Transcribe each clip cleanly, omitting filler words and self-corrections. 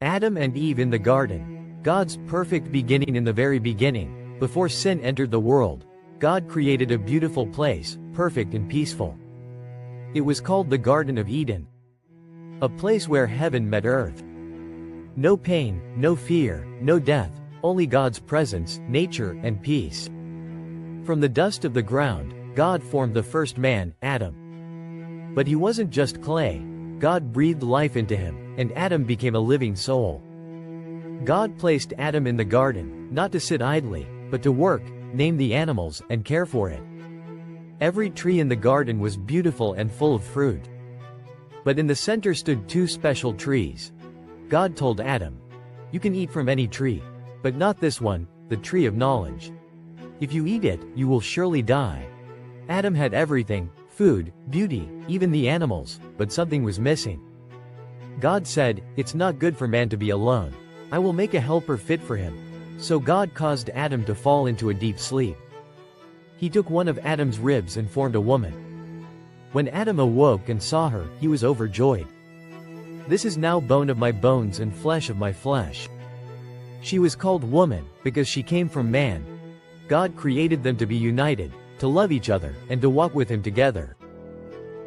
Adam and Eve in the garden, God's perfect beginning. In the very beginning, before sin entered the world, God created a beautiful place, perfect and peaceful. It was called the Garden of Eden, a place where heaven met earth. No pain, no fear, no death, only God's presence, nature, and peace. From the dust of the ground, God formed the first man, Adam. But he wasn't just clay. God breathed life into him, and Adam became a living soul. God placed Adam in the garden, not to sit idly, but to work, name the animals, and care for it. Every tree in the garden was beautiful and full of fruit. But in the center stood two special trees. God told Adam, "You can eat from any tree, but not this one, the tree of knowledge. If you eat it, you will surely die." Adam had everything: food, beauty, even the animals, but something was missing. God said, "It's not good for man to be alone. I will make a helper fit for him." So God caused Adam to fall into a deep sleep. He took one of Adam's ribs and formed a woman. When Adam awoke and saw her, he was overjoyed. "This is now bone of my bones and flesh of my flesh." She was called woman, because she came from man. God created them to be united, to love each other, and to walk with him together.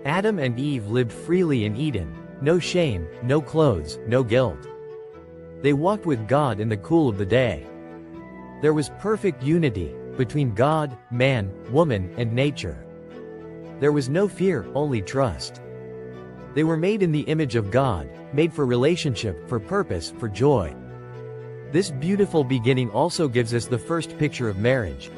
Adam and Eve lived freely in Eden, no shame, no clothes, no guilt. They walked with God in the cool of the day. There was perfect unity between God, man, woman, and nature. There was no fear, only trust. They were made in the image of God, made for relationship, for purpose, for joy. This beautiful beginning also gives us the first picture of marriage.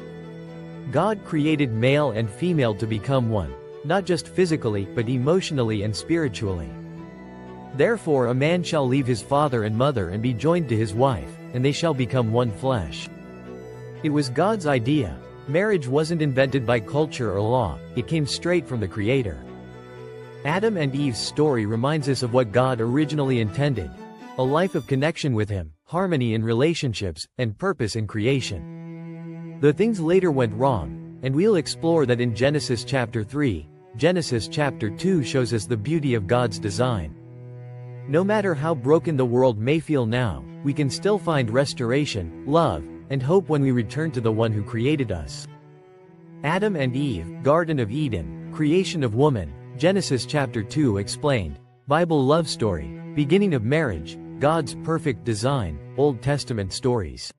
God created male and female to become one, not just physically, but emotionally and spiritually. Therefore a man shall leave his father and mother and be joined to his wife, and they shall become one flesh. It was God's idea. Marriage wasn't invented by culture or law, it came straight from the Creator. Adam and Eve's story reminds us of what God originally intended: a life of connection with Him, harmony in relationships, and purpose in creation. Though things later went wrong, and we'll explore that in Genesis chapter 3, Genesis chapter 2 shows us the beauty of God's design. No matter how broken the world may feel now, we can still find restoration, love, and hope when we return to the one who created us. Adam and Eve, Garden of Eden, creation of woman, Genesis chapter 2 explained, Bible love story, beginning of marriage, God's perfect design, Old Testament stories.